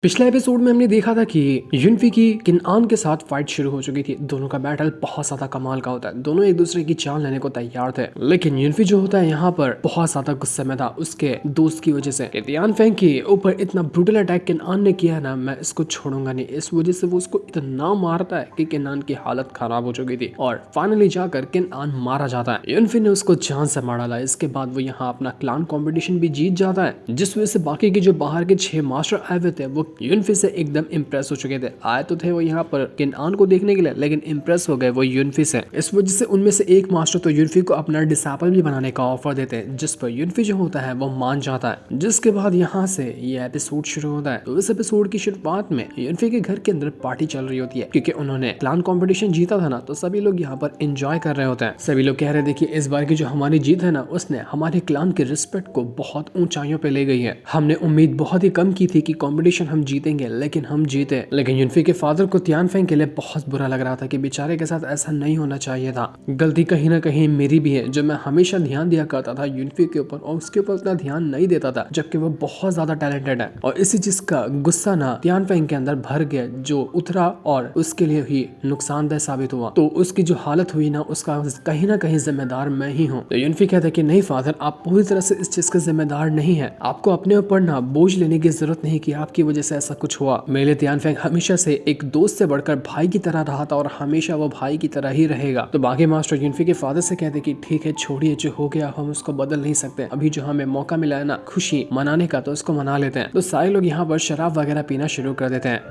पिछले एपिसोड में हमने देखा था कि युनफी की किनआन के साथ फाइट शुरू हो चुकी थी। दोनों का बैटल बहुत ज्यादा कमाल का होता है। दोनों एक दूसरे की जान लेने को तैयार थे, लेकिन युनफी जो होता है यहाँ पर बहुत ज्यादा गुस्से में था उसके दोस्त की वजह से। तियान फेंग के ऊपर इतना ब्रूटल अटैक किनआन ने किया ना, मैं इसको छोड़ूंगा नहीं। इस वजह से वो उसको इतना मारता है कि किनआन की हालत खराब हो चुकी थी और फाइनली जाकर किनआन मारा जाता है। युनफी ने उसको जान से मार डाला। इसके बाद वो यहाँ अपना क्लान कॉम्पिटिशन भी जीत जाता है, जिस वजह से बाकी के जो बाहर के 6 मास्टर आए हुए थे वो युनफी से एकदम इम्प्रेस हो चुके थे। आए तो थे वो यहाँ पर किनआन को देखने के लिए, लेकिन इम्प्रेस हो गए वो युनफी से। इस वजह से उनमें से एक मास्टर तो युनफी को अपना डिसाइपल भी बनाने का ऑफर देते हैं, जिस पर युनफी जो होता है वो मान जाता है। जिसके बाद यहाँ से ये एपिसोड शुरू होता है। तो इस एपिसोड की शुरुआत में युनफी के घर के अंदर पार्टी चल रही होती है, क्योंकि उन्होंने क्लान कॉम्पिटिशन जीता था ना, तो सभी लोग यहाँ पर एंजॉय कर रहे होते हैं। सभी लोग कह रहे थे कि इस बार की जो हमारी जीत है ना, उसने हमारे क्लान के रिस्पेक्ट को बहुत ऊंचाइयों पे ले गई है। हमने उम्मीद बहुत ही कम की थी कि कॉम्पिटिशन हम जीतेंगे, लेकिन हम जीते। लेकिन युनफी के फादर को तियान फेंग के लिए बहुत बुरा लग रहा था कि बेचारे के साथ ऐसा नहीं होना चाहिए था। गलती कहीं ना कहीं मेरी भी है, जो मैं हमेशा ध्यान दिया करता था युनफी के ऊपर और उसके ऊपर उतना ध्यान नहीं देता था, जबकि वो बहुत ज्यादा टैलेंटेड है। और इसी चीज का गुस्सा ना तियान फेंग के अंदर भर गया, जो उतरा और उसके लिए ही नुकसानदेह साबित हुआ। तो उसकी जो हालत हुई ना, उसका कहीं ना कहीं जिम्मेदार मैं ही हूँ। तो युनफी कहता है कि नहीं फादर, आप पूरी तरह से इस चीज का जिम्मेदार नहीं है। आपको अपने ऊपर ना बोझ लेने की जरूरत नहीं कि आपकी वजह से ऐसा कुछ हुआ। मेरे तियान फेंग हमेशा से एक दोस्त से बढ़कर भाई की तरह रहा था और हमेशा वो भाई की तरह ही रहेगा। तो बाकी मास्टर युनफी के फादर से कहते कि ठीक है, छोड़िए, जो हो गया हम उसको बदल नहीं सकते। अभी जो हमें मौका मिला है ना खुशी मनाने का, तो उसको मना लेते हैं। तो सारे लोग यहाँ पर शराब वगैरह पीना शुरू कर देते हैं।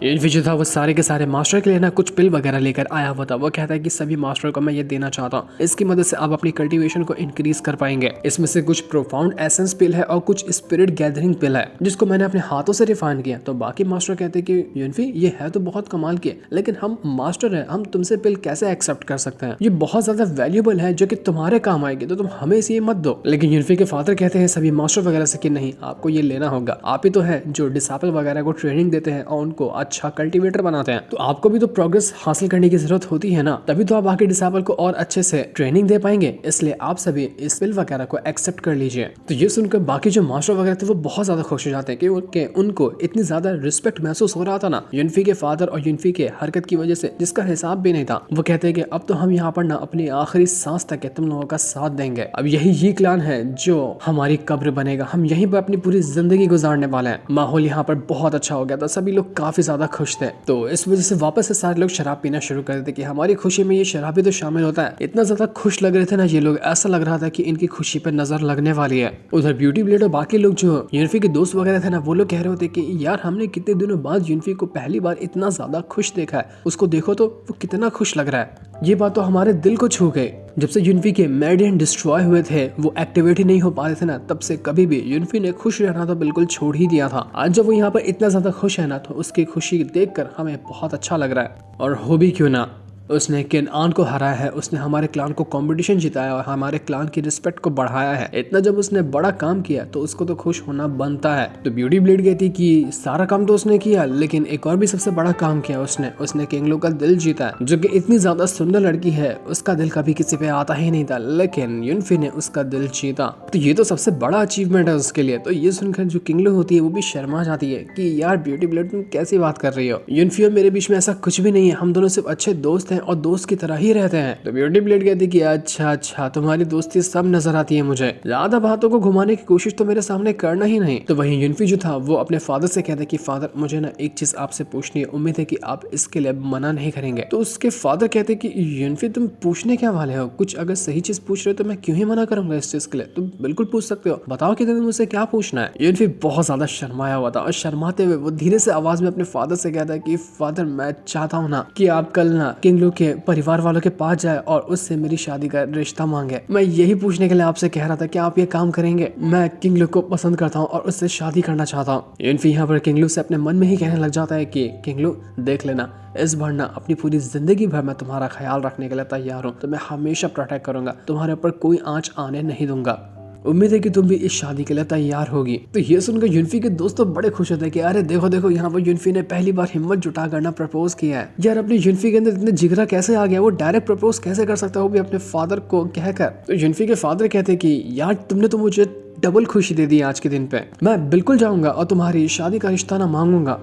युनफी जो था वो सारे के सारे मास्टर के लिए ना कुछ पिल वगैरह लेकर आया हुआ था। वो कहता है कि सभी मास्टर को मैं ये देना चाहता हूँ, इसकी मदद से आप अपनी कल्टीवेशन को इंक्रीज कर पाएंगे। इसमें से कुछ प्रोफाउंड एसेंस पिल है और कुछ स्पिरिट गैदरिंग पिल है, जिसको मैंने अपने हाथों से रिफाइन किया। तो बाकी मास्टर कहते हैं कि युनफी ये है तो बहुत कमाल की, लेकिन हम मास्टर है, हम तुमसे पिल कैसे एक्सेप्ट कर सकते हैं? ये बहुत ज्यादा वैल्यूएबल है जो कि तुम्हारे काम आएगी, तो तुम हमें इसे मत दो। लेकिन युनफी के फादर कहते हैं सभी मास्टर वगैरह से कि नहीं, आपको ये लेना होगा। आप ही तो है जो डिसाइपल वगैरह को ट्रेनिंग देते हैं और उनको अच्छा कल्टीवेटर बनाते हैं, तो आपको भी तो प्रोग्रेस हासिल करने की जरूरत होती है ना, तभी तो आप बाकी डिसाइपल को और अच्छे से ट्रेनिंग दे पाएंगे। इसलिए आप सभी इस पिल वगैरह को एक्सेप्ट कर लीजिए। तो ये सुनकर बाकी जो मास्टर वगैरह थे वो बहुत ज्यादा खुश हो जाते हैं कि उनको इतनी ज्यादा रिस्पेक्ट महसूस हो रहा था ना युनफी के फादर और युनफी के हरकत की वजह से, जिसका हिसाब भी नहीं था। वो कहते हैं कि अब तो हम यहाँ पर ना अपनी आखिरी सांस तक तुम लोगों का साथ देंगे। अब यही क्लान है जो हमारी कब्र बनेगा, हम यहीं पर अपनी पूरी जिंदगी गुजारने वाले हैं। माहौल यहाँ पर बहुत अच्छा हो गया था, सभी लोग काफी ज्यादा खुश थे। तो इस वजह से वापस से सारे लोग शराब पीना शुरू कर देते कि हमारी खुशी में ये शराब भी तो शामिल होता है। इतना ज्यादा खुश लग रहे थे ना ये लोग, ऐसा लग रहा था कि इनकी खुशी पर नजर लगने वाली है। उधर ब्यूटी ब्लेड और बाकी लोग जो युनफी के दोस्त वगैरह थे ना, वो लोग कह रहे होते कि यार हमने कितने दिनों बाद युनफी को पहली बार इतना ज्यादा खुश देखा है, उसको देखो तो वो कितना खुश लग रहा है। ये बात तो हमारे दिल को छू गई। जब से युनफी के मेरिडियन डिस्ट्रॉय हुए थे, वो एक्टिवेट ही नहीं हो पा रहे थे ना, तब से कभी भी युनफी ने खुश रहना तो बिल्कुल छोड़ ही दिया था। आज जब वो यहाँ पर इतना ज्यादा खुश है ना, तो उसकी खुशी देखकर हमें बहुत अच्छा लग रहा है। और हो भी क्यों ना, उसने किनआन को हराया है, उसने हमारे क्लान को कंपटीशन जिताया और हमारे क्लान की रिस्पेक्ट को बढ़ाया है। इतना जब उसने बड़ा काम किया तो उसको तो खुश होना बनता है। तो ब्यूटी ब्लेड कहती कि सारा काम तो उसने किया, लेकिन एक और भी सबसे बड़ा काम किया उसने किंगलो का दिल जीता है, जो कि इतनी ज्यादा सुंदर लड़की है, उसका दिल कभी किसी पे आता ही नहीं था, लेकिन युनफी ने उसका दिल जीता। तो ये तो सबसे बड़ा अचीवमेंट है उसके लिए। तो ये सुनकर जो किंगलो होती है वो भी शर्मा जाती है कि यार ब्यूटी ब्लेड तुम कैसी बात कर रही हो, युनफी और मेरे बीच में ऐसा कुछ भी नहीं है, हम दोनों सिर्फ अच्छे दोस्त हैं और दोस्त की तरह ही रहते हैं। तो ब्यूटी ब्लेड कहती कि अच्छा तुम्हारी दोस्ती सब नजर आती है मुझे, ज्यादा बातों को घुमाने की कोशिश तो मेरे सामने करना ही नहीं। तो वहीं युनफी जो था वो अपने फादर से कहता कि फादर मुझे ना एक चीज आपसे पूछनी है, उम्मीद है कि आप इसके लिए मना नहीं करेंगे। तो उसके फादर कहते कि युनफी तुम पूछने क्या वाले हो, कुछ अगर सही चीज पूछ रहे हो तो मैं क्यों ही मना करूंगा इस चीज के लिए, तुम बिल्कुल पूछ सकते हो, बताओ कि तुम्हें मुझसे क्या पूछना है। युनफी बहुत ज्यादा शर्माया हुआ था और शर्माते हुए वो धीरे से आवाज में अपने फादर से कहता है कि फादर मैं चाहता हूँ ना कि आप कल ना किंगलो के परिवार वालों के पास जाए और उससे मेरी शादी का रिश्ता मांगे। मैं यही पूछने के लिए आपसे कह रहा था कि आप ये काम करेंगे। मैं किंगलो को पसंद करता हूँ और उससे शादी करना चाहता हूँ। युनफी यहाँ पर किंगलो से अपने मन में ही कहने लग जाता है कि किंगलो देख लेना, इस बार ना अपनी पूरी जिंदगी भर मैं तुम्हारा ख्याल रखने के लिए तैयार हूँ, तो मैं हमेशा प्रोटेक्ट करूंगा, तुम्हारे ऊपर कोई आंच आने नहीं दूंगा। उम्मीद है कि तुम भी इस शादी के लिए तैयार होगी। तो ये सुनकर युनफी के दोस्त तो बड़े खुश होते हैं कि अरे देखो यहाँ पर युनफी ने पहली बार हिम्मत जुटा करना प्रपोज किया है। यार अपनी युनफी के अंदर इतने जिगरा कैसे आ गया, वो डायरेक्ट प्रपोज कैसे कर सकता है, वो भी अपने फादर को कहकर। तो युनफी के फादर कहते कि यार तुमने तो मुझे डबल खुशी दे दी आज के दिन पे। मैं बिल्कुल जाऊंगा और तुम्हारी शादी का रिश्ता ना मांगूंगा।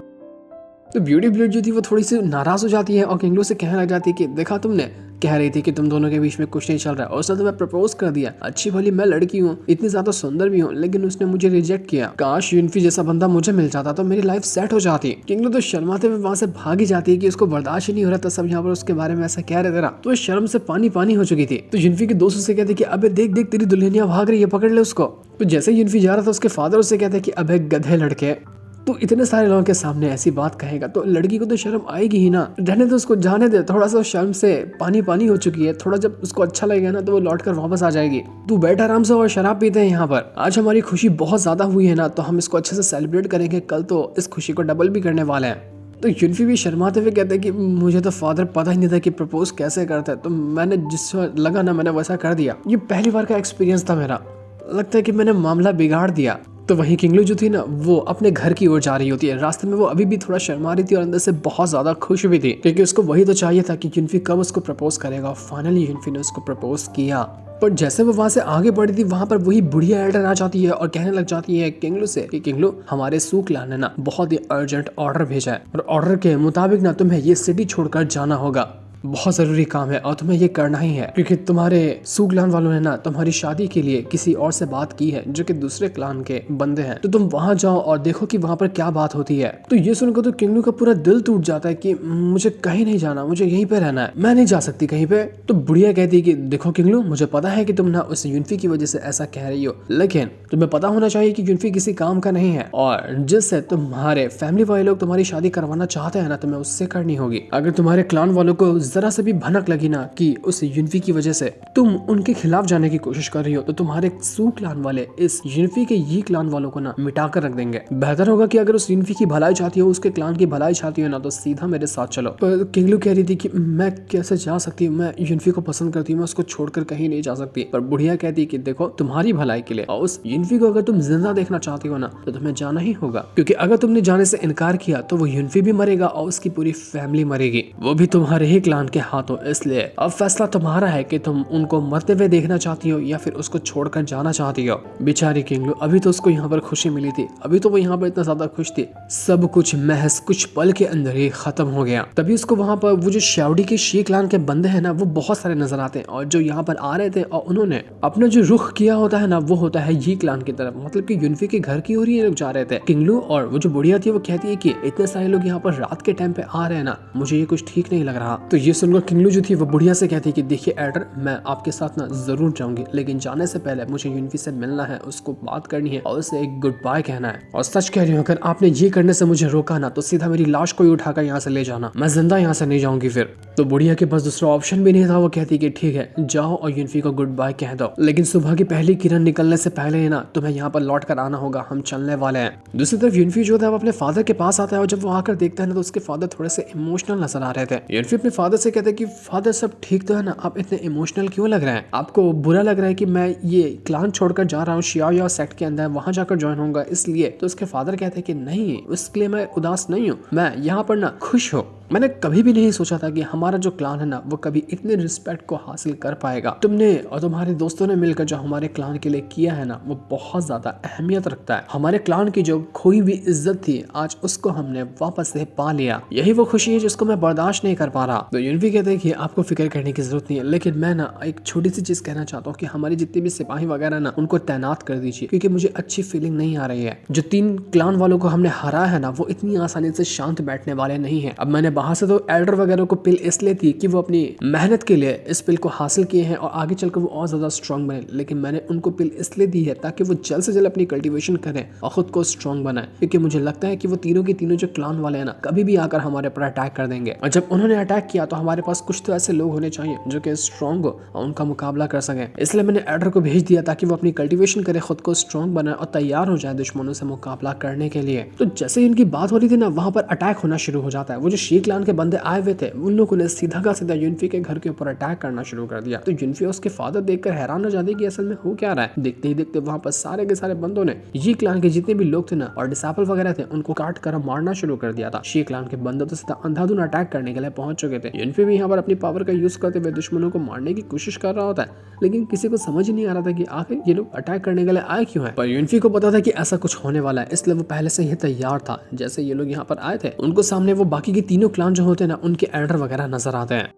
तो ब्यूटी ब्लेड जो थी वो थोड़ी सी नाराज हो जाती है और किंगलू से कहने लग जाती है कि देखा, तुमने कह रही थी कि तुम दोनों के बीच में कुछ नहीं चल रहा है और उसने तुम्हें प्रपोज कर दिया। अच्छी भली मैं लड़की हूँ, इतनी ज्यादा सुंदर भी हूँ, लेकिन उसने मुझे रिजेक्ट किया। काश यूनफी जैसा बंदा मुझे मिल जाता तो मेरी लाइफ सेट हो जाती। किंगलू तो शर्माते हुए वहां से भागी जाती है कि उसको बर्दाश्त ही नहीं हो रहा था सब यहाँ पर उसके बारे में ऐसा कह रहे थे। तो शर्म से पानी पानी हो चुकी थी। तो यूनफी के दोस्त उससे कहते कि अबे देख देख तेरी दुल्हनिया भाग रही है, पकड़ ले उसको। तो जैसे यूनफी जा रहा था उसके फादर उससे कहते कि अबे गधे लड़के, तो इतने सारे लोगों के सामने ऐसी बात कहेगा तो लड़की को तो शर्म आएगी ही ना। रहने तो उसको जाने दे, थोड़ा सा शर्म से पानी पानी हो चुकी है। थोड़ा जब उसको अच्छा लगेगा ना तो वो लौट कर वापस आ जाएगी। तू बैठ आराम से और शराब पीते हैं यहाँ पर। आज हमारी खुशी बहुत ज्यादा हुई है ना, तो हम इसको अच्छे से सेलिब्रेट करेंगे, कल तो इस खुशी को डबल भी करने वाले हैं। तो यूनफी भी शर्माते हुए कहते हैं कि मुझे तो फादर पता ही नहीं था कि प्रपोज कैसे करता है, तो मैंने जिस लगा ना मैंने वैसा कर दिया। ये पहली बार का एक्सपीरियंस था मेरा, लगता है कि मैंने मामला बिगाड़ दिया। तो वहीं किंगलू जो थी ना वो अपने घर की ओर जा रही होती है। रास्ते में वो अभी भी थोड़ा शर्मा रही थी और अंदर से बहुत ज्यादा खुश भी थी, क्योंकि उसको वही तो चाहिए था कि यूनफी कब उसको प्रपोज करेगा। फाइनली यूनफी ने उसको प्रपोज किया। पर जैसे वो वहां से आगे बढ़ी थी वहां पर वही बुढ़िया एल्डर आ जाती है और कहने लग जाती है किंगलू से कि किंगलू, हमारे सू क्लैन ने ना बहुत ही अर्जेंट ऑर्डर भेजा है और ऑर्डर के मुताबिक ना तुम्हें ये सिटी छोड़कर जाना होगा। बहुत जरूरी काम है और तुम्हें ये करना ही है, क्योंकि तुम्हारे सू क्लान वालों ने ना तुम्हारी शादी के लिए किसी और से बात की है जो कि दूसरे क्लान के बंदे हैं। तो तुम वहां जाओ और देखो कि वहां पर क्या बात होती है। तो ये सुनकर तो किंगलू का पूरा दिल टूट जाता है कि मुझे कहीं नहीं जाना, मुझे यहीं पे रहना है, मैं नहीं जा सकती कहीं पे। तो बुढ़िया कहती है कि देखो किंगलू, मुझे पता है कि तुम ना उस यूनफी की वजह से ऐसा कह रही हो, लेकिन तुम्हें पता होना चाहिए कि यूनफी किसी काम का नहीं है और जिससे तुम्हारे फैमिली वाले लोग तुम्हारी शादी करवाना चाहते हैं ना, तुम्हें उससे करनी होगी। अगर तुम्हारे क्लान वालों को जरा से भी भनक लगी ना कि उस यूनफी की वजह से तुम उनके खिलाफ जाने की कोशिश कर रही हो, तो तुम्हारे सू क्लान वाले इस यूनफी के ये क्लान वालों को ना मिटा कर रख देंगे। बेहतर होगा कि अगर उस यूनफी की भलाई चाहती हो, उसके क्लान की भलाई चाहती हो ना, तो सीधा मेरे साथ चलो। पर किंगलू कह रही थी कि मैं कैसे जा सकती हूँ, मैं यूनफी को पसंद करती हूँ, मैं उसको छोड़कर कहीं नहीं जा सकती। पर बुढ़िया कहती कि देखो, तुम्हारी भलाई के लिए और उस यूनफी को अगर तुम जिंदा देखना चाहती हो ना, तो तुम्हें जाना ही होगा, क्योंकि अगर तुमने जाने से इनकार किया तो वो यूनफी भी मरेगा और उसकी पूरी फैमिली मरेगी, वो भी तुम्हारे ही क्लान के हाथों। इसलिए अब फैसला तुम्हारा है कि तुम उनको मरते हुए देखना चाहती हो या फिर उसको छोड़कर जाना चाहती हो। बेचारी किंगलू, अभी तो उसको यहाँ पर खुशी मिली थी, अभी तो वो यहाँ पर इतना ज्यादा खुश थी, सब कुछ महज कुछ पल के अंदर ही खत्म हो गया। तभी उसको वहाँ पर वो जो श्यावडी के शी क्लान के बंदे हैं ना, वो बहुत सारे नजर आते हैं और जो यहाँ पर आ रहे थे और उन्होंने अपना जो रुख किया होता है ना, वो होता है ये क्लान की तरफ, मतलब कि यूनफी के घर की ओर ही लोग जा रहे थे। किंगलू और वो जो बुढ़िया थी वो कहती है कि इतने सारे लोग यहाँ पर रात के टाइम पे आ रहे हैं ना, मुझे ये कुछ ठीक नहीं लग रहा। तो ये सुनकर किंगलू जो थी वो बुढ़िया से कहती है कि देखिए एल्डर, मैं आपके साथ ना जरूर जाऊंगी, लेकिन जाने से पहले मुझे यूनफी से मिलना है, उसको बात करनी है और उसे एक गुड बाय कहना है। और सच कह रही हूँ, अगर आपने ये करने से मुझे रोका ना, तो सीधा मेरी लाश को ही उठाकर यहाँ से ले जाना, मैं जिंदा यहाँ से नहीं जाऊंगी फिर। तो बुढ़िया के पास दूसरा ऑप्शन भी नहीं था, वो कहती कि ठीक है, जाओ और यूनफी को गुड बाय कह दो, लेकिन सुबह की पहली किरण निकलने से पहले ना तुम्हें यहाँ पर लौट कर आना होगा, हम चलने वाले हैं। दूसरी तरफ यूनफी जो था वो अपने फादर के पास आता है और जब वो आकर देखता है ना, तो उसके फादर थोड़े से इमोशनल नजर आ रहे थे। यूनफी अपने फादर से कहते हैं कि फादर सब ठीक तो है ना, आप इतने इमोशनल क्यों लग रहे हैं, आपको बुरा लग रहा है कि मैं ये क्लान छोड़कर जा रहा हूँ शियाओ सेक्ट के अंदर, वहां जाकर ज्वाइन होऊंगा इसलिए। तो उसके फादर कहते हैं कि नहीं, उसके लिए मैं उदास नहीं हूँ, मैं यहाँ पर ना खुश हूँ। मैंने कभी भी नहीं सोचा था कि हमारा जो क्लान है ना, वो कभी इतने रिस्पेक्ट को हासिल कर पाएगा। तुमने और तुम्हारे दोस्तों ने मिलकर जो हमारे क्लान के लिए किया है ना, वो बहुत ज्यादा अहमियत रखता है। हमारे क्लान की जो खोई हुई इज्जत थी, आज उसको हमने वापस से पा लिया, यही वो खुशी है जिसको मैं बर्दाश्त नहीं कर पा रहा। तो यूनफी कहते हैं कि आपको फिक्र करने की जरूरत नहीं है, लेकिन मैं ना एक छोटी सी चीज कहना चाहता हूँ कि हमारे जितने भी सिपाही वगैरह ना, उनको तैनात कर दीजिए, क्योंकि मुझे अच्छी फीलिंग नहीं आ रही है। जो 3 क्लान वालों को हमने हराया है ना, वो इतनी आसानी से शांत बैठने वाले नहीं है। अब मैंने बाहर से तो एल्डर वगैरह को पिल इसलिए थी कि वो अपनी मेहनत के लिए इस पिल को हासिल किए हैं और आगे चलकर वो और ज्यादा स्ट्रांग बने, लेकिन मैंने उनको पिल इसलिए दी है ताकि वो जल्द से जल्द अपनी कल्टीवेशन करें और खुद को स्ट्रांग बनाए, क्योंकि मुझे लगता है कि वो तीनों के तीनों जो क्लान वाले हैं ना, कभी भी आकर हमारे पर अटैक कर देंगे। और जब उन्होंने अटैक किया तो हमारे पास कुछ तो ऐसे लोग होने चाहिए जो कि स्ट्रांग हो और उनका मुकाबला कर सके। इसलिए मैंने एल्डर को भेज दिया ताकि वो अपनी कल्टीवेशन करे, खुद को स्ट्रांग बनाए और तैयार हो जाए दुश्मनों से मुकाबला करने के लिए। तो जैसे इनकी बात हो रही थी ना, वहां पर अटैक होना शुरू हो जाता है। वो जो शी क्लान के बंदे आए हुए थे उन लोगों ने सीधा का सीधा युनफी के घर के ऊपर अटैक करना शुरू कर दिया। तो युनफी और उसके फादर देखकर हैरान हो जाते कि असल में हो क्या रहा है। देखते ही देखते वहाँ पर सारे के सारे बंदों ने ये क्लान के जितने भी लोग थे ना और डिसाइपल वगैरह थे उनको काट कर मारना शुरू कर दिया था। शी क्लान के बंदे तो सीधा अंधाधुन अटैक करने के लिए पहुंच चुके थे। युनफी भी यहाँ पर अपनी पावर का यूज करते हुए दुश्मनों को मारने की कोशिश कर रहा होता है, लेकिन किसी को समझ ही नहीं आ रहा था कि आखिर ये लोग अटैक करने के लिए आए क्यों है। पर युनफी को पता था कि ऐसा कुछ होने वाला है, इसलिए वो पहले से ही तैयार था। जैसे ये लोग यहाँ पर आए थे उनको सामने वो बाकी के तीनों क्लान जो होते हैं ना उनके एल्डर वगैरह नजर आते हैं।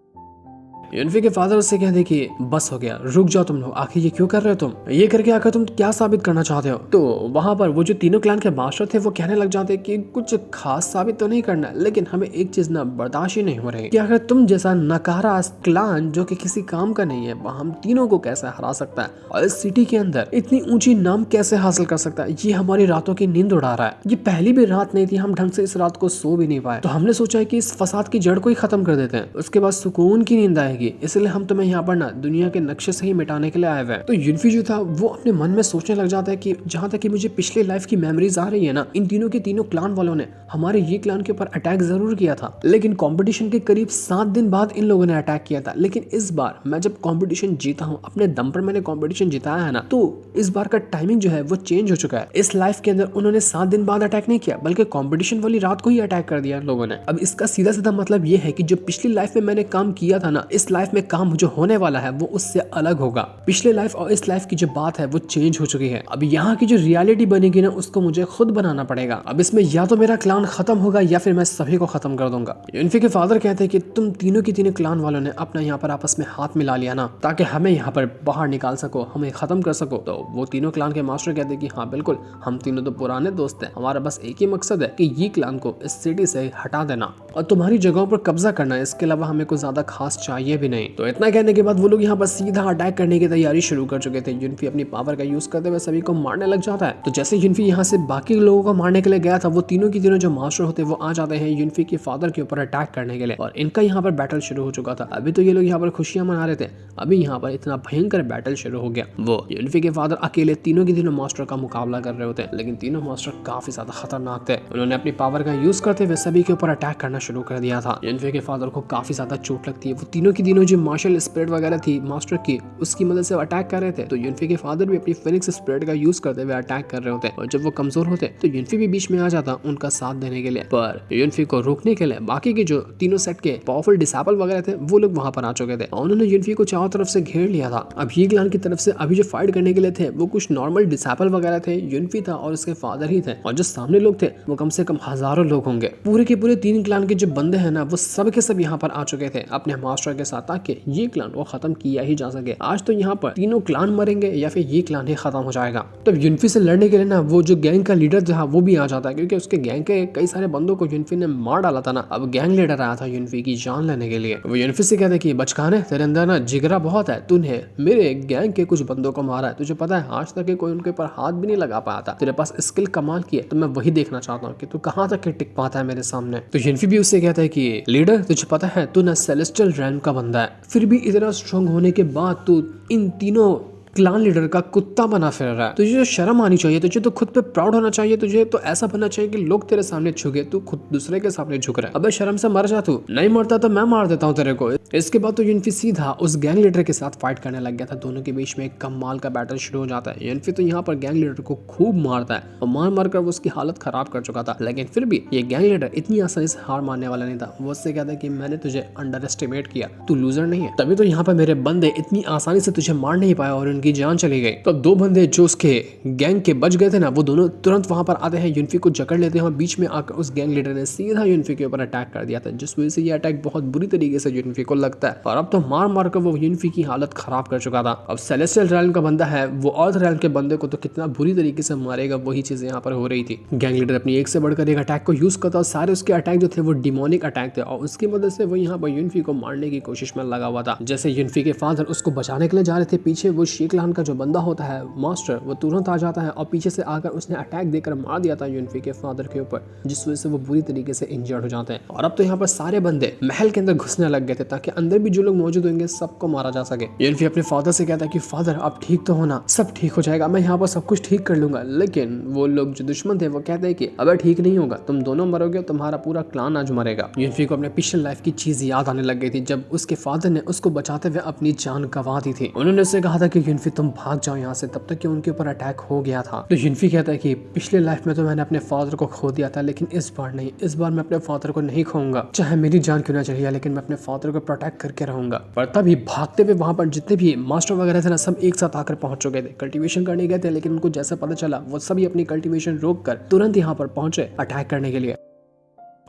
युनफी के फादर उससे कहते कि बस हो गया, रुक जाओ तुम लोग, आखिर ये क्यों कर रहे हो तुम, ये करके आकर तुम क्या साबित करना चाहते हो। तो वहां पर वो जो तीनों क्लान के मास्टर थे वो कहने लग जाते कि कुछ खास साबित तो नहीं करना, लेकिन हमें एक चीज ना बर्दाश्त ही नहीं हो रही कि अगर तुम जैसा नकारा क्लान जो कि किसी काम का नहीं है हम तीनों को कैसे हरा सकता है और इस सिटी के अंदर इतनी ऊंची नाम कैसे हासिल कर सकता है। ये हमारी रातों की नींद उड़ा रहा है। ये पहली भी रात नहीं थी, हम ढंग से इस रात को सो भी नहीं पाए। तो हमने सोचा है कि इस फसाद की जड़ को ही खत्म कर देते हैं, उसके बाद सुकून की नींद आएगी। इसलिए हम तुम्हें यहाँ पर ना दुनिया के नक्शे से ही मिटाने के लिए आए हुए हैं। तो युनफी जो था वो अपने मन में सोचने लग जाता है कि जहाँ तक कि मुझे पिछले लाइफ की मेमोरीज आ रही है ना, इन तीनों के तीनों क्लान वालों ने हमारे ये क्लान के ऊपर अटैक जरूर किया था, लेकिन कंपटीशन के करीब 7 दिन बाद इन लोगों ने अटैक किया था। लेकिन इस बार मैं जब कंपटीशन जीता हूँ, अपने दम पर मैंने कंपटीशन जिताया है ना, तो इस बार का टाइमिंग जो है वो चेंज हो चुका है। इस लाइफ के अंदर उन्होंने 7 दिन बाद अटैक नहीं किया, बल्कि कंपटीशन वाली रात को ही अटैक कर दिया लोगों ने। अब इसका सीधा सीधा मतलब ये है कि जो पिछली लाइफ में मैंने काम किया था ना, इस लाइफ में काम जो होने वाला है वो उससे अलग होगा। पिछले लाइफ और इस लाइफ की जो बात है वो चेंज हो चुकी है। अब यहाँ की जो रियलिटी बनेगी ना उसको मुझे खुद बनाना पड़ेगा। अब इसमें या तो मेरा क्लान खत्म होगा या फिर मैं सभी को खत्म कर दूंगा। युनफी के फादर कहते हैं कि तुम तीनों की तीनों क्लान वालों ने अपना यहाँ पर आपस में हाथ मिला लिया ना, ताकि हमें यहाँ पर बाहर निकाल सको, हमें खत्म कर सको। तो वो तीनों क्लान के मास्टर कहते हैं कि हाँ बिल्कुल, हम तीनों तो पुराने दोस्त हैं, हमारा बस एक ही मकसद है कि ये क्लान को इस सिटी से हटा देना और तुम्हारी जगहों पर कब्जा करना है। इसके अलावा हमें कोई ज्यादा खास चाहिए भी नहीं। तो इतना कहने के बाद वो लोग यहाँ पर सीधा अटैक करने की तैयारी शुरू कर चुके थे। युनफी अपनी पावर का यूज करते हुए सभी को मारने लग जाता है। तो जैसे युनफी यहाँ से बाकी लोगों को मारने के लिए गया था, वो तीनों की तीनों जो मास्टर होते वो आ जाते हैं युनफी के फादर के ऊपर अटैक करने के लिए, और इनका यहाँ पर बैटल शुरू हो चुका था। अभी तो ये लोग यहाँ पर खुशियां मना रहे थे, अभी यहाँ पर इतना भयंकर बैटल शुरू हो गया। वो युनफी के फादर अकेले तीनों की तीनों मास्टर का मुकाबला कर रहे होते हैं, लेकिन तीनों मास्टर काफी ज्यादा खतरनाक थे। उन्होंने अपनी पावर का यूज करते हुए सभी के ऊपर अटैक करना शुरू कर दिया था। युनफी के फादर को काफी ज्यादा चोट लगती है। वो तीनों की तीनों जो मार्शल स्पिरिट वगैरह थी मास्टर की, उसकी मदद से अटैक कर रहे थे। तो युनफी के फादर भी अपनी फिनिक्स स्पिरिट का यूज करते हुए अटैक कर रहे होते, और जब वो कमजोर होते तो युनफी भी बीच में आ जाता उनका साथ देने के लिए। पर युनफी को रोकने के लिए बाकी के जो तीनों सेट के पावरफुल डिसाइपल वगैरह थे वो लोग वहां पर आ चुके थे, और उन्होंने युनफी को चारों तरफ से घेर लिया था। अब ये क्लान की तरफ से अभी जो फाइट करने के लिए थे वो कुछ नॉर्मल डिसाइपल वगैरह थे, युनफी था और उसके फादर ही थे, और जो सामने लोग थे वो कम से कम हजारों लोग होंगे। पूरे के पूरे 3 क्लान के जो बंदे हैं ना वो सब के सब यहाँ पर आ चुके थे अपने मास्टर के साथ, ताकि ये क्लान को खत्म किया ही जा सके। आज तो यहाँ पर तीनों क्लान मरेंगे या फिर ये क्लान ही खत्म हो जाएगा। तब युनफी से लड़ने के लिए ना वो जो गैंग का लीडर था वो भी आ जाता है, क्योंकि उसके गैंग के कई सारे बंदों को युनफी ने मार डाला था ना। अब गैंग लीडर आया था युनफी की जान लेने के लिए। वो युनफी से कहते कि बचकाने, तेरे अंदर ना जिगरा बहुत है, तूने मेरे गैंग के कुछ बंदों को मारा है, तुझे पता है आज तक कोई उनके ऊपर हाथ भी नहीं लगा पाया था, तेरे पास स्किल कमाल की है, तो मैं वही देखना चाहता हूँ कि तू कहाँ तक टिक पाता है मेरे सामने। तो युनफी भी उससे कहता है कि लीडर, तुझे पता है तू ना सेलेस्टियल रैंक का बंदा है, फिर भी इतना स्ट्रांग होने के बाद तू इन तीनों क्लान लीडर का कुत्ता बना फिर रहा है। तुझे जो शर्म आनी चाहिए, तुझे तो खुद पे प्राउड होना चाहिए, तुझे तो ऐसा बनना चाहिए कि लोग तेरे सामने झुके, तू खुद दूसरे के सामने झुक रहा है। अबे शर्म से मर जा, तू नहीं मरता तो मैं मार देता हूँ तेरे को। इसके बाद तो युनफी सीधा उस गैंग लीडर के साथ फाइट करने लग गया था। दोनों के बीच में एक कमाल का बैटल शुरू हो जाता है। युनफी तो यहाँ पर गैंग लीडर को खूब मारता है और मार कर वो उसकी हालत खराब कर चुका था, लेकिन फिर भी ये गैंग लीडर इतनी आसानी से हार मारने वाला नहीं था। वो उससे कहता है कि मैंने तुझे अंडर एस्टिमेट किया, तू लूजर नहीं है, तभी तो यहाँ पर मेरे बंदे इतनी आसानी से तुझे मार नहीं पाए और उनकी जान चली गई। तो 2 बंदे जो उसके गैंग के बच गए थे ना, वो दोनों तुरंत वहां पर आते हैं, युनफी को जकड़ लेते हैं और बीच में आकर उस गैंग लीडर ने सीधा युनफी के ऊपर अटैक कर दिया था, जिस वजह से ये अटैक बहुत बुरी तरीके से युनफी को लगता है। और अब तो मार कर वो युनफी की हालत खराब कर चुका था। अब सेलेस्टियल रैल्म का बंदा है, वो अर्थ रैल्म के बंदे को तो कितना बुरी तरीके से मारेगा, वही चीजें यहाँ पर हो रही थी। गैंग लीडर अपनी एक से बढ़कर एक अटैक को यूज करता और सारे उसके अटैक जो थे वो डिमोनिक अटैक थे, और उसकी मदद से वो यहाँ पर युनफी को मारने की कोशिश में लगा हुआ था। जैसे युनफी के फादर उसको बचाने के लिए जा रहे थे, पीछे वो शी क्लान का जो बंदा होता है मास्टर, वो तुरंत आ जाता है और पीछे से आकर उसने अटैक देकर मार दिया था युनफी के फादर के ऊपर, जिस वजह से वो बुरी तरीके से इंजर्ड हो जाते हैं। और अब तो यहाँ पर सारे बंदे महल के अंदर घुसने लग गए थे ताकि अंदर भी जो लोग मौजूद होंगे सबको मारा जा सके। युनफी अपने फादर से कहता है कि फादर आप ठीक तो होना, सब ठीक हो जाएगा, मैं यहाँ पर सब कुछ ठीक कर लूंगा। लेकिन वो लोग जो दुश्मन थे वो कहते हैं कि अबे ठीक नहीं होगा, तुम दोनों मरोगे, तुम्हारा पूरा क्लान आज मरेगा। युनफी को अपने पिछले लाइफ की चीज याद आने लग गई थी जब उसके फादर ने उसको बचाते हुए अपनी जान गंवा दी थी। उन्होंने उससे कहा था कि युनफी तुम भाग जाओ यहाँ से, तब तक कि उनके ऊपर अटैक हो गया था। तो युनफी कहता है कि पिछले लाइफ में तो मैंने अपने फादर को खो दिया था, लेकिन इस बार नहीं, इस बार मैं अपने फादर को नहीं खोऊंगा, चाहे मेरी जान क्यों ना चली, लेकिन मैं अपने फादर को प्रोटेक्ट करके रहूंगा। पर तभी भागते हुए वहां पर जितने भी मास्टर वगैरह थे ना, सब एक साथ आकर पहुंच चुके थे, कल्टीवेशन करने गए थे, लेकिन उनको जैसा पता चला वो सभी अपनी कल्टीवेशन रोक कर तुरंत यहाँ पर पहुंचे अटैक करने के लिए।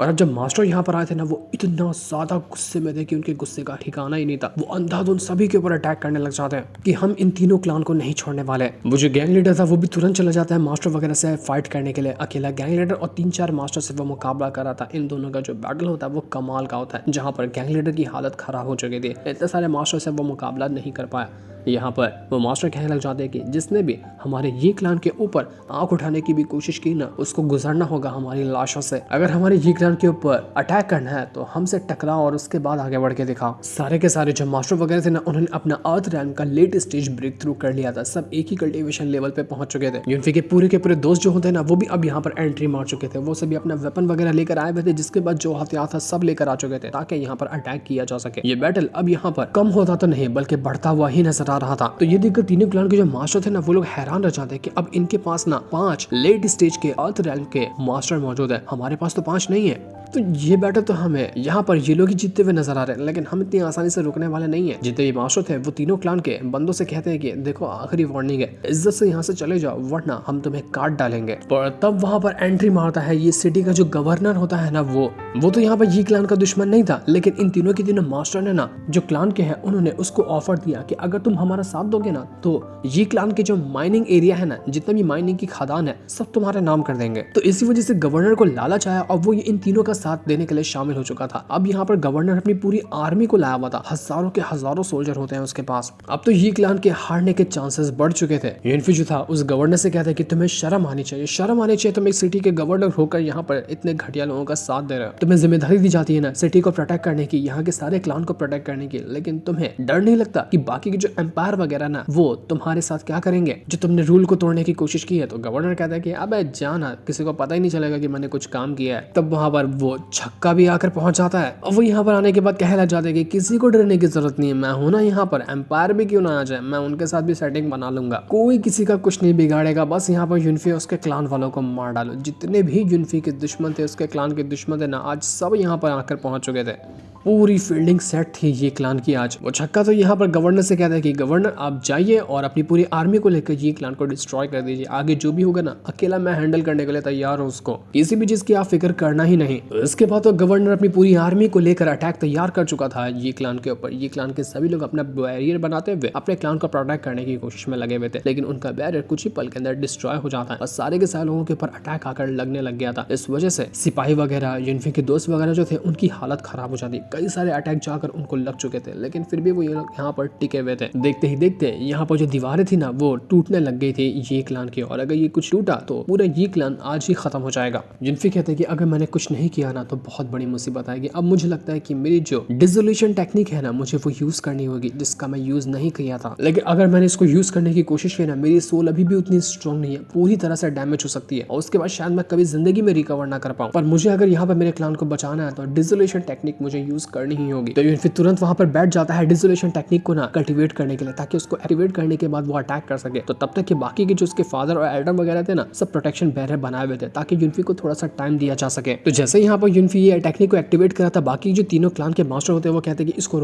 और अब जब मास्टर यहाँ पर आए थे ना, वो इतना ज्यादा गुस्से में थे कि उनके गुस्से का ठिकाना ही नहीं था। वो अंधाधुंध सभी के ऊपर अटैक करने लग जाते हैं कि हम इन तीनों क्लान को नहीं छोड़ने वाले। वो जो गैंग लीडर था वो भी तुरंत चला जाता है मास्टर वगैरह से फाइट करने के लिए। अकेला गैंग लीडर और 3-4 मास्टर से वो मुकाबला कर रहा था। इन दोनों का जो बैटल होता है वो कमाल का होता है, जहाँ पर गैंग लीडर की हालत खराब हो चुकी थी, इतने सारे मास्टर से वो मुकाबला नहीं कर पाया। यहाँ पर वो मास्टर कहने लग जाते हैं कि जिसने भी हमारे ये क्लान के ऊपर आंख उठाने की भी कोशिश की ना, उसको गुजरना होगा हमारी लाशों से। अगर हमारे ये क्लान के ऊपर अटैक करना है तो हमसे टकराओ और उसके बाद आगे बढ़ के दिखाओ। सारे के सारे जो मास्टर वगैरह थे ना, उन्होंने अपना अर्थ रैंक का लेट स्टेज ब्रेक थ्रू कर लिया था। सब एक ही कल्टीवेशन लेवल पे पहुंच चुके थे। युनफी के पूरे दोस्त जो होते हैं ना, वो भी अब यहाँ पर एंट्री मार चुके थे। वो सभी अपना वेपन वगैरह लेकर आए हुए थे, जिसके बाद जो हथियार था सब लेकर आ चुके थे ताकि यहाँ पर अटैक किया जा सके। ये बैटल अब यहाँ पर कम होता तो नहीं बल्कि बढ़ता हुआ ही नजर आ रहा था। तो ये तीनों क्लान के जो मास्टर थे ना, वो लोग हैरान रह जाते हैं कि अब इनके पास ना 5 लेट स्टेज के अर्थ रैंक के मास्टर मौजूद है, हमारे पास तो 5 नहीं है। तो ये बैटल तो हमें यहाँ पर ये लोग ही जीतते हुए नजर आ रहे हैं, लेकिन हम इतनी आसानी से रुकने वाले नहीं है। जितने भी मास्टर थे वो तीनों क्लान के बंदों से कहते हैं कि देखो आखिरी वार्निंग है, इज्जत से यहाँ से चले जाओ वरना हम तुम्हें काट डालेंगे। पर तब वहाँ पर एंट्री मारता है ये सिटी का जो गवर्नर होता है ना, वो तो यहाँ पर ये क्लान का दुश्मन नहीं था, लेकिन इन तीनों के तीनों मास्टर ने ना जो क्लान के हैं उन्होंने उसको ऑफर दिया कि अगर तुम हमारा साथ दोगे ना तो ये क्लान के जो माइनिंग एरिया है ना, जितना भी माइनिंग की खदान है, सब तुम्हारे नाम कर देंगे। तो इसी वजह से गवर्नर को लालच आया और वो ये इन तीनों का साथ देने के लिए शामिल हो चुका था। अब यहाँ पर गवर्नर अपनी पूरी आर्मी को लाया हुआ था, हजारों के हजारों सोल्जर होते हैं उसके पास। अब तो ये क्लान के हारने के चांसेस बढ़ चुके थे। युनफी जो था उस गवर्नर से कहता है कि तुम्हें शर्म आनी चाहिए, शर्म आनी चाहिए, तुम एक सिटी के गवर्नर होकर यहाँ पर इतने घटिया लोगों का साथ दे रहे हो। तुम्हें जिम्मेदारी दी जाती है ना सिटी को प्रोटेक्ट करने की, यहाँ के सारे क्लान को प्रोटेक्ट करने की, लेकिन तुम्हें डर नहीं लगता कि बाकी के जो एम्पायर वगैरह ना वो तुम्हारे साथ क्या करेंगे जो तुमने रूल को तोड़ने की कोशिश की है। तो गवर्नर कहता है कि अबे जाना, किसी को पता ही नहीं चलेगा कि मैंने कुछ काम किया है। तब वहां पर वो छक्का भी आकर पहुंच जाता है और वो यहाँ पर आने के बाद कहने लग जाते हैं कि किसी को डरने की जरूरत नहीं है, मैं हूं ना यहाँ पर, एम्पायर भी क्यों ना आ जाए, मैं उनके साथ भी सेटिंग बना लूंगा, कोई किसी का कुछ नहीं बिगाड़ेगा, बस यहाँ पर युनफी उसके क्लान वालों को मार डालो। जितने भी युनफी के दुश्मन थे, उसके क्लान के दुश्मन थे ना, आज सब यहाँ पर आकर पहुंच चुके थे। पूरी फील्डिंग सेट थी ये क्लान की आज। वो छक्का तो यहाँ पर गवर्नर से कहता है कि गवर्नर आप जाइए और अपनी पूरी आर्मी को लेकर ये क्लान को डिस्ट्रॉय कर दीजिए, आगे जो भी होगा ना अकेला मैं हैंडल करने के लिए तैयार हूँ, उसको किसी भी चीज की आप फिक्र करना ही नहीं। इसके बाद तो गवर्नर अपनी पूरी आर्मी को लेकर अटैक तैयार कर चुका था ये क्लान के ऊपर। ये क्लान के सभी लोग अपना बैरियर बनाते हुए अपने क्लान को प्रोटेक्ट करने की कोशिश में लगे हुए थे, लेकिन उनका बैरियर कुछ ही पल के अंदर डिस्ट्रॉय हो जाता है और सारे के सारे लोगों के ऊपर अटैक आकर लगने लग गया था। इस वजह से सिपाही वगैरह, युनफी के दोस्त वगैरह जो थे, उनकी हालत खराब हो जाती। कई सारे अटैक जाकर उनको लग चुके थे, लेकिन फिर भी वो यहाँ पर टिके हुए थे। देखते ही देखते यहाँ पर जो दीवारें थी ना वो टूटने लग गई थी ये क्लान की, और अगर ये कुछ टूटा तो पूरा ये क्लान आज ही खत्म हो जाएगा। युनफी कहते हैं कि अगर मैंने कुछ नहीं किया ना तो बहुत बड़ी मुसीबत आएगी। अब मुझे लगता है कि मेरी जो डिसोल्यूशन टेक्निक है ना, मुझे वो यूज करनी होगी जिसका मैं यूज नहीं किया था, लेकिन अगर मैंने इसको यूज करने की कोशिश की ना, मेरी सोल अभी भी उतनी स्ट्रॉन्ग नहीं है, पूरी तरह से डैमेज हो सकती है और उसके बाद शायद मैं कभी जिंदगी में रिकवर ना कर पाऊं। पर मुझे अगर यहाँ पर मेरे क्लान को बचाना है तो डिसोल्यूशन टेक्निक मुझे यूज करनी ही होगी। तो युनफी तुरंत वहां पर बैठ जाता है डिसोल्यूशन टेक्निक को ना कल्टीवेट करने के लिए, ताकि उसको एक्टिवेट करने के बाद वो अटैक कर सके। तो तब तक के बाकी के जो उसके फादर और एल्डर वगैरह थे ना, सब प्रोटेक्शन बैरियर बनाए हुए थे ताकि युनफी को थोड़ा सा टाइम दिया जा सके। तो जैसे यहाँ पर युनफी ये टेक्निक को एक्टिवेट करा था, बाकी जो तीनों क्लान के मास्टर होते हैं वो कहते हैं कि इसको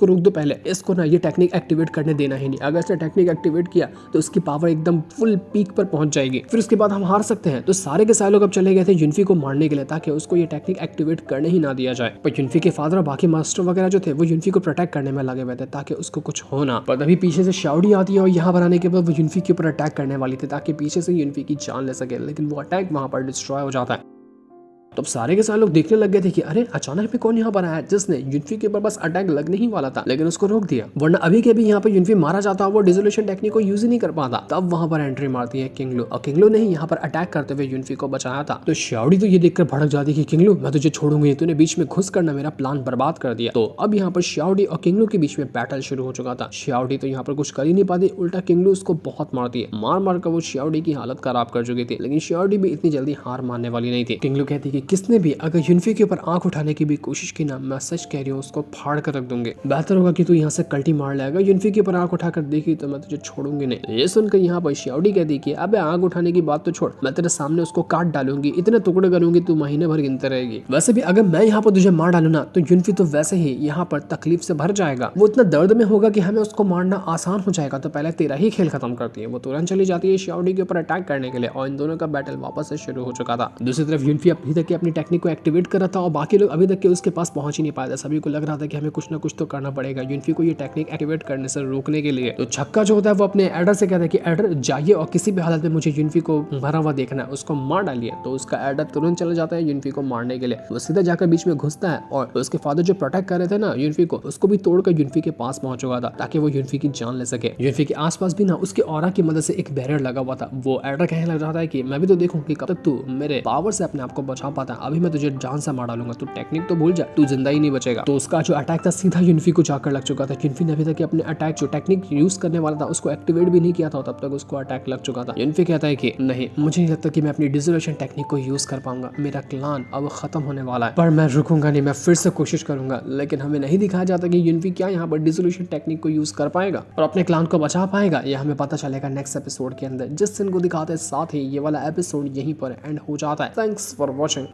रोक दो, पहले इसको ना ये टेक्निक एक्टिवेट करने देना ही नहीं। अगर इसने टेक्निक एक्टिवेट किया तो उसकी पावर एकदम फुल पीक पर पहुंच जाएगी, फिर उसके बाद हम हार सकते हैं। तो सारे के सारे लोग अब चले गए थे युनफी को मारने के लिए ताकि उसको ये टेक्निक एक्टिवेट करने ही ना दिया जाए। पर युनफी के फादर और बाकी मास्टर वगैरह जो थे वो युनफी को प्रोटेक्ट करने में लगे हुए थे ताकि उसको कुछ हो ना। पर तभी पीछे से शाओडी आती है और यहाँ पर आने के बाद वो युनफी के ऊपर अटैक करने वाली थी ताकि पीछे से युनफी की जान ले सके, लेकिन वो अटैक वहां पर डिस्ट्रॉय हो जाता है। तो सारे के सारे लोग देखने लग गए थे कि अरे अचानक में कौन यहाँ पर आया जिसने युनफी के ऊपर बस अटैक लगने ही वाला था लेकिन उसको रोक दिया, वरना अभी के भी यहाँ पर युनफी मारा जाता, वो डिसोल्यूशन टेक्निक को यूज ही नहीं कर पाता। तब वहां पर एंट्री मारती है किंगलू और किंगलू ने ही यहाँ पर अटैक करते हुए युनफी को बचाया था। तो श्याओडी तो ये देखकर भड़क जाती है कि किंगलू मैं तुझे छोड़ूंगी, तूने बीच में घुस कर ना मेरा प्लान बर्बाद कर दिया। तो अब यहाँ पर श्याओडी और किंगलू के बीच में बैटल शुरू हो चुका था। श्याओडी तो यहाँ पर कुछ कर ही नहीं पाती, उल्टा किंगलू उसको बहुत मारती है। मार मार कर वो श्याओडी की हालत खराब कर चुकी थी, लेकिन श्याओडी भी इतनी जल्दी हार मानने वाली नहीं थी। किंगलू कहती कि किसने भी अगर युनफी के ऊपर आंख उठाने की भी कोशिश की ना, मैं सच कह रही हूँ उसको फाड़ कर रख दूंगी। बेहतर होगा कि तू यहाँ से कल्टी मार ले, अगर युनफी के ऊपर आंख उठाकर देखी तो मैं तुझे छोड़ूंगी नहीं। ये सुनकर यहाँ पर श्याओडी कहती कि अबे आंख उठाने की बात तो छोड़, मैं तेरे सामने उसको काट डालूंगी, इतने टुकड़े करूंगी तू महीने भर गिनते रहेगी। वैसे भी अगर मैं यहाँ पर तुझे मार डालू ना तो युनफी तो वैसे ही यहाँ पर तकलीफ से भर जाएगा, वो इतना दर्द में होगा कि हमें उसको मारना आसान हो जाएगा। तो पहले तेरा ही खेल खत्म करती है। वो तुरंत चली जाती है श्याओडी के ऊपर अटैक करने के लिए और इन दोनों का बैटल वापस से शुरू हो चुका था। दूसरी तरफ युनफी अभी तक अपनी टेक्निक को एक्टिवेट कर रहा था और बाकी लोग अभी तक उसके पास पहुंच ही नहीं पाए थे। सभी को लग रहा था कि हमें कुछ ना कुछ तो करना पड़ेगा युनफी को ये टेक्निक एक्टिवेट करने से रोकने के लिए। तो छक्का जो होता है वो अपने एडर से कहता है कि एडर जाइए और किसी भी हालत में मुझे युनफी को मरा हुआ देखना है, उसको मार डालिए। तो उसका एडर तुरंत चला जाता है युनफी को मारने के लिए। वो सीधा जाकर बीच में घुसता है और उसके फादर जो प्रोटेक्ट कर रहे थे ना युनफी को, उसको भी तोड़कर युनफी के पास पहुंच चुका था ताकि वो युनफी की जान ले सके। युनफी के आसपास भी ना उसके ऑरा की मदद से एक बैरियर लगा हुआ था। वो एडर कहने लग रहा था कि मैं भी तो देखूं कि कब तक तू मेरे पावर से अपने आप को बचा पाता है, अभी मैं तुझे जान से मार डालूंगा, तू टेक्निक तो भूल जा, तू जिंदा ही नहीं बचेगा। तो उसका जो अटैक था सीधा युनफी को जाकर लग चुका था। युनफी ने अभी तक अपने अटैक जो टेक्निक यूज करने वाला था उसको एक्टिवेट भी नहीं किया था, तब तक उसको अटैक लग चुका था। युनफी कहता है कि नहीं, मुझे नहीं लगता कि मैं अपनी डिसोल्यूशन टेक्निक को यूज कर पाऊंगा, मेरा क्लान अब खत्म होने वाला है, पर मैं रुकूंगा नहीं, मैं फिर से कोशिश करूंगा। लेकिन हमें नहीं दिखाया जाता कि युनफी क्या यहाँ पर डिसोल्यूशन टेक्निक को यूज कर पाएगा और अपने क्लान को बचा पाएगा। यह हमें पता चलेगा नेक्स्ट एपिसोड के अंदर, जिस सीन को दिखाते हैं। साथ ही ये वाला एपिसोड यहीं पर एंड हो जाता है। Thanks for watching.